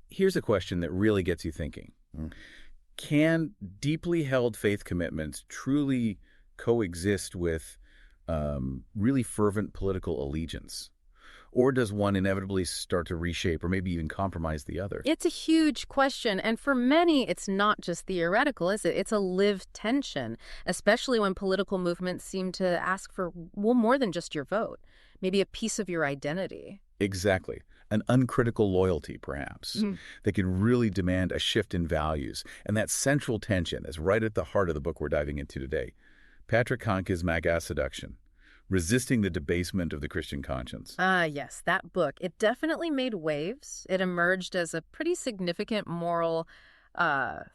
Here's a question that really gets you thinking. Can deeply held faith commitments truly coexist with really fervent political allegiance? Or does one inevitably start to reshape or maybe even compromise the other? It's a huge question, and for many, it's not just theoretical, is it? It's a lived tension, especially when political movements seem to ask for, well, more than just your vote, maybe a piece of your identity. Exactly. An uncritical loyalty, perhaps, that can really demand a shift in values. And that central tension is right at the heart of the book we're diving into today. Patrick Kahnke's Mass Seduction, Resisting the Debasement of the Christian Conscience. Yes, that book. It definitely made waves. It emerged as a pretty significant moral,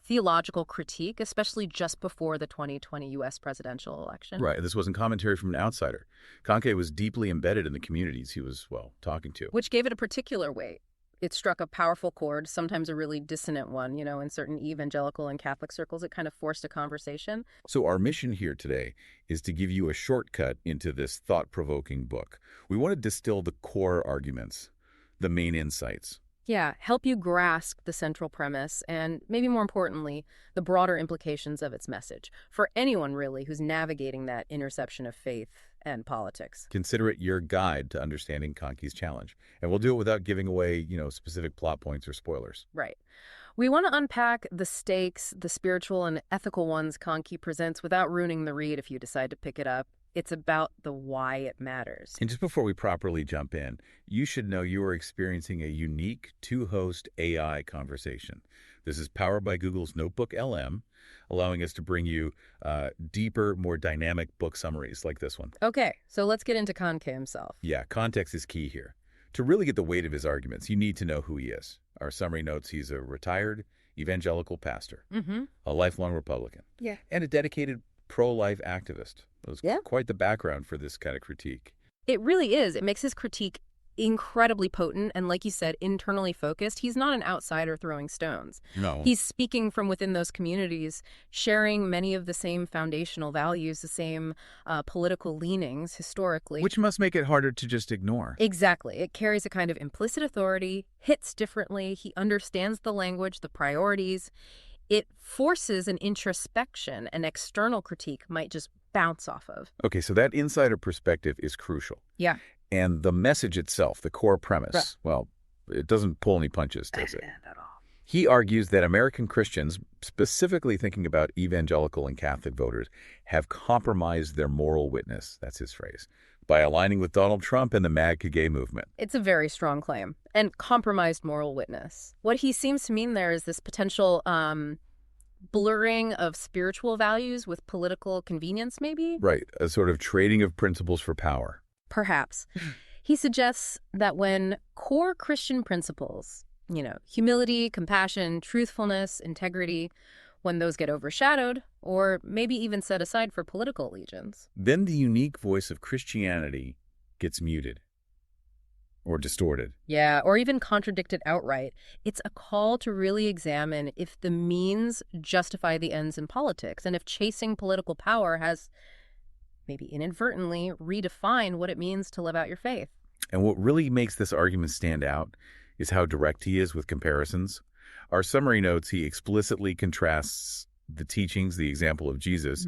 theological critique, especially just before the 2020 U.S. presidential election. Right. This wasn't commentary from an outsider. Kahnke was deeply embedded in the communities he was, talking to. Which gave it a particular weight. It struck a powerful chord, sometimes a really dissonant one. In certain evangelical and Catholic circles, it kind of forced a conversation. So our mission here today is to give you a shortcut into this thought-provoking book. We want to distill the core arguments, the main insights. Yeah, help you grasp the central premise and, maybe more importantly, the broader implications of its message for anyone, really, who's navigating that intersection of faith and politics. Consider it your guide to understanding Kahnke's challenge. And we'll do it without giving away, specific plot points or spoilers. Right. We want to unpack the stakes, the spiritual and ethical ones Kahnke presents without ruining the read if you decide to pick it up. It's about the why it matters. And just before we properly jump in, you should know you are experiencing a unique two-host AI conversation. This is powered by Google's NotebookLM, allowing us to bring you deeper, more dynamic book summaries like this one. Okay, so let's get into Kahnke himself. Yeah, context is key here. To really get the weight of his arguments, you need to know who he is. Our summary notes he's a retired evangelical pastor, a lifelong Republican, and a dedicated pro-life activist. It was quite the background for this kind of critique. It really is. It makes his critique incredibly potent and, like you said, internally focused. He's not an outsider throwing stones. No. He's speaking from within those communities, sharing many of the same foundational values, the same political leanings historically. Which must make it harder to just ignore. Exactly. It carries a kind of implicit authority, hits differently. He understands the language, the priorities. It forces an introspection an external critique might just bounce off of. Okay, so that insider perspective is crucial. Yeah. And the message itself, the core premise, well, it doesn't pull any punches, does it? Not at all. He argues that American Christians, specifically thinking about evangelical and Catholic voters, have compromised their moral witness, that's his phrase, by aligning with Donald Trump and the MAGA gay movement. It's a very strong claim. And compromised moral witness. What he seems to mean there is this potential blurring of spiritual values with political convenience, maybe? Right, a sort of trading of principles for power. Perhaps. He suggests that when core Christian principles, humility, compassion, truthfulness, integrity, when those get overshadowed or maybe even set aside for political allegiance, then the unique voice of Christianity gets muted or distorted. Yeah, or even contradicted outright. It's a call to really examine if the means justify the ends in politics and if chasing political power has maybe inadvertently redefine what it means to live out your faith. And what really makes this argument stand out is how direct he is with comparisons. Our summary notes, he explicitly contrasts the teachings, the example of Jesus,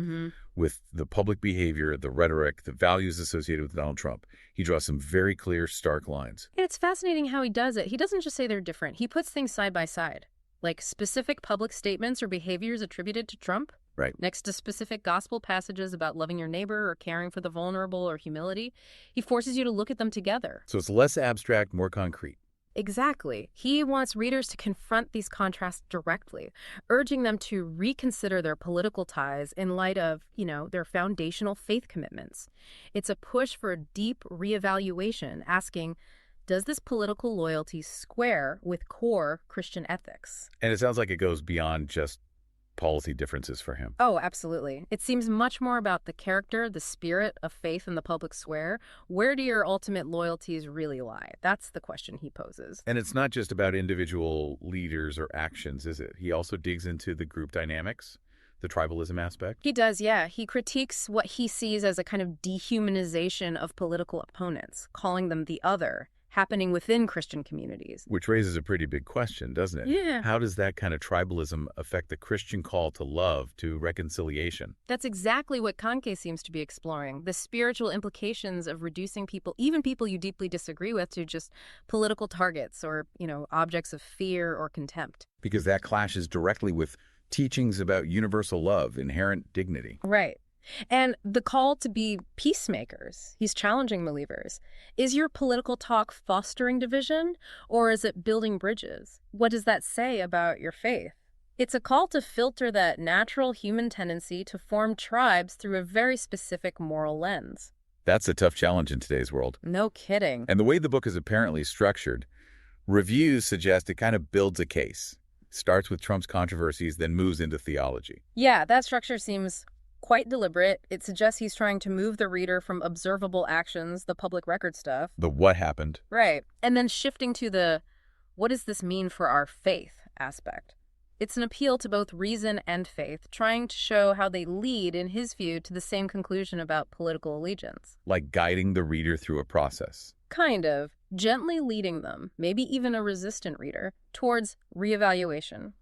with the public behavior, the rhetoric, the values associated with Donald Trump. He draws some very clear, stark lines. And it's fascinating how he does it. He doesn't just say they're different. He puts things side by side, like specific public statements or behaviors attributed to Trump. Right. Next to specific gospel passages about loving your neighbor or caring for the vulnerable or humility, he forces you to look at them together. So it's less abstract, more concrete. Exactly. He wants readers to confront these contrasts directly, urging them to reconsider their political ties in light of, their foundational faith commitments. It's a push for a deep reevaluation, asking, does this political loyalty square with core Christian ethics? And it sounds like it goes beyond just policy differences for him. Oh, absolutely. It seems much more about the character, the spirit of faith in the public square. Where do your ultimate loyalties really lie? That's the question he poses. And it's not just about individual leaders or actions, is it? He also digs into the group dynamics, the tribalism aspect. He does, yeah. He critiques what he sees as a kind of dehumanization of political opponents, calling them the other, happening within Christian communities. Which raises a pretty big question, doesn't it? Yeah. How does that kind of tribalism affect the Christian call to love, to reconciliation? That's exactly what Kahnke seems to be exploring, the spiritual implications of reducing people, even people you deeply disagree with, to just political targets or, objects of fear or contempt. Because that clashes directly with teachings about universal love, inherent dignity. Right. And the call to be peacemakers, he's challenging believers. Is your political talk fostering division, or is it building bridges? What does that say about your faith? It's a call to filter that natural human tendency to form tribes through a very specific moral lens. That's a tough challenge in today's world. No kidding. And the way the book is apparently structured, reviews suggest it kind of builds a case. Starts with Trump's controversies, then moves into theology. Yeah, that structure seems quite deliberate. It suggests he's trying to move the reader from observable actions, the public record stuff. The what happened. Right. And then shifting to the what does this mean for our faith aspect. It's an appeal to both reason and faith, trying to show how they lead, in his view, to the same conclusion about political allegiance. Like guiding the reader through a process. Kind of. Gently leading them, maybe even a resistant reader, towards reevaluation.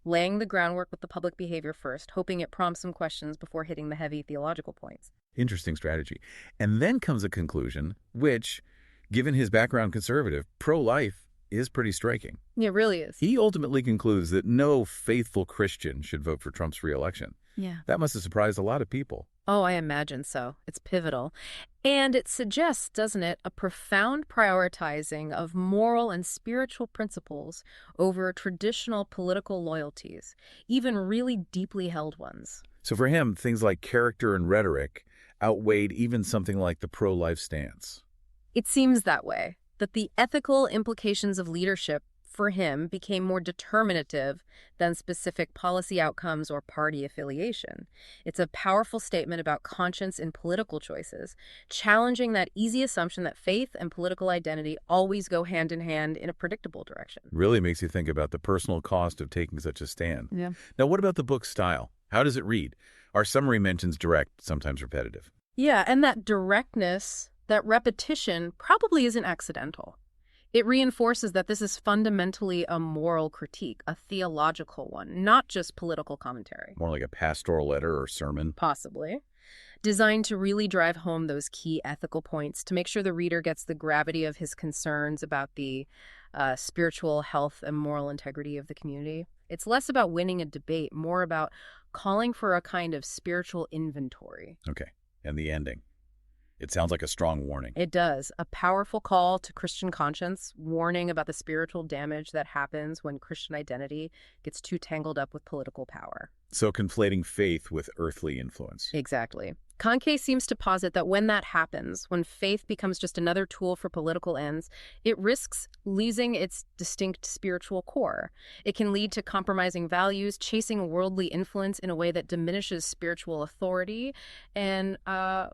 Laying the groundwork with the public behavior first, hoping it prompts some questions before hitting the heavy theological points. Interesting strategy. And then comes a conclusion which, given his background conservative, pro-life is pretty striking. It really is. He ultimately concludes that no faithful Christian should vote for Trump's re-election. Yeah. That must have surprised a lot of people. Oh, I imagine so. It's pivotal. And it suggests, doesn't it, a profound prioritizing of moral and spiritual principles over traditional political loyalties, even really deeply held ones. So for him, things like character and rhetoric outweighed even something like the pro-life stance. It seems that way, that the ethical implications of leadership for him became more determinative than specific policy outcomes or party affiliation. It's a powerful statement about conscience in political choices, challenging that easy assumption that faith and political identity always go hand in hand in a predictable direction. Really makes you think about the personal cost of taking such a stand. Yeah. Now, what about the book's style? How does it read? Our summary mentions direct, sometimes repetitive. Yeah, and that directness, that repetition probably isn't accidental. It reinforces that this is fundamentally a moral critique, a theological one, not just political commentary. More like a pastoral letter or sermon. Possibly. Designed to really drive home those key ethical points, to make sure the reader gets the gravity of his concerns about the spiritual health and moral integrity of the community. It's less about winning a debate, more about calling for a kind of spiritual inventory. Okay, and the ending. It sounds like a strong warning. It does. A powerful call to Christian conscience, warning about the spiritual damage that happens when Christian identity gets too tangled up with political power. So conflating faith with earthly influence. Exactly. Kahnke seems to posit that when that happens, when faith becomes just another tool for political ends, it risks losing its distinct spiritual core. It can lead to compromising values, chasing worldly influence in a way that diminishes spiritual authority and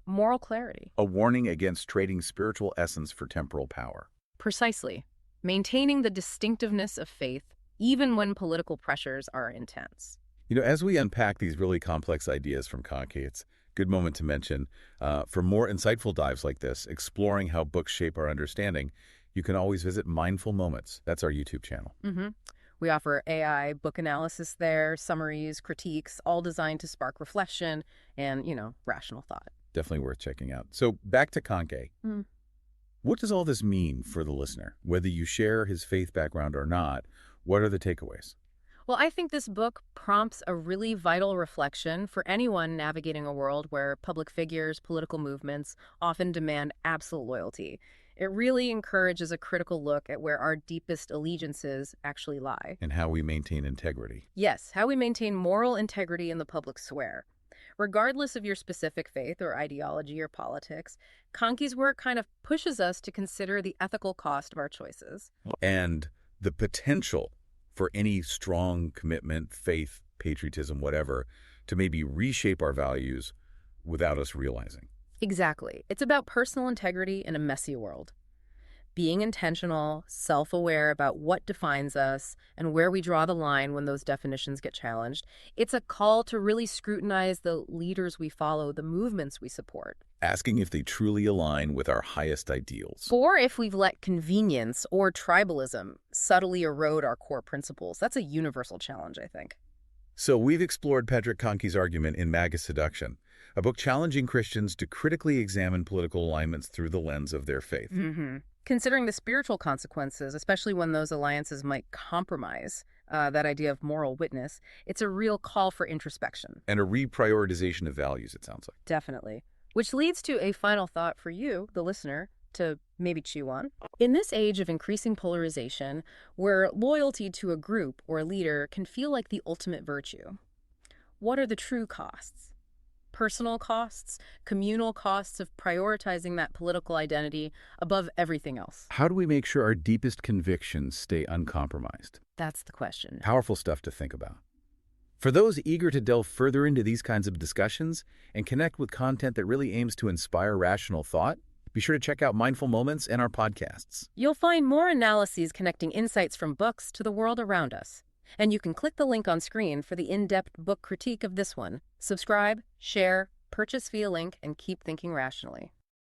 moral clarity. A warning against trading spiritual essence for temporal power. Precisely. Maintaining the distinctiveness of faith, even when political pressures are intense. As we unpack these really complex ideas from Kahnke, it's a good moment to mention, for more insightful dives like this, exploring how books shape our understanding, you can always visit Mindful Moments. That's our YouTube channel. Mm-hmm. We offer AI book analysis there, summaries, critiques, all designed to spark reflection and, rational thought. Definitely worth checking out. So back to Kahnke. What does all this mean for the listener? Whether you share his faith background or not, what are the takeaways? Well, I think this book prompts a really vital reflection for anyone navigating a world where public figures, political movements often demand absolute loyalty. It really encourages a critical look at where our deepest allegiances actually lie. And how we maintain integrity. Yes, how we maintain moral integrity in the public square. Regardless of your specific faith or ideology or politics, Kahnke's work kind of pushes us to consider the ethical cost of our choices. And the potential for any strong commitment, faith, patriotism, whatever, to maybe reshape our values without us realizing. Exactly. It's about personal integrity in a messy world. Being intentional, self-aware about what defines us and where we draw the line when those definitions get challenged. It's a call to really scrutinize the leaders we follow, the movements we support. asking if they truly align with our highest ideals. Or if we've let convenience or tribalism subtly erode our core principles. That's a universal challenge, I think. So we've explored Patrick Kahnke's argument in MAGA Seduction, a book challenging Christians to critically examine political alignments through the lens of their faith. Considering the spiritual consequences, especially when those alliances might compromise that idea of moral witness, it's a real call for introspection. And a reprioritization of values, it sounds like. Definitely. Which leads to a final thought for you, the listener, to maybe chew on. In this age of increasing polarization, where loyalty to a group or a leader can feel like the ultimate virtue, what are the true costs? Personal costs, communal costs of prioritizing that political identity above everything else? How do we make sure our deepest convictions stay uncompromised? That's the question. Powerful stuff to think about. For those eager to delve further into these kinds of discussions and connect with content that really aims to inspire rational thought, be sure to check out Mindful Moments and our podcasts. You'll find more analyses connecting insights from books to the world around us. And you can click the link on screen for the in-depth book critique of this one. Subscribe, share, purchase via link, and keep thinking rationally.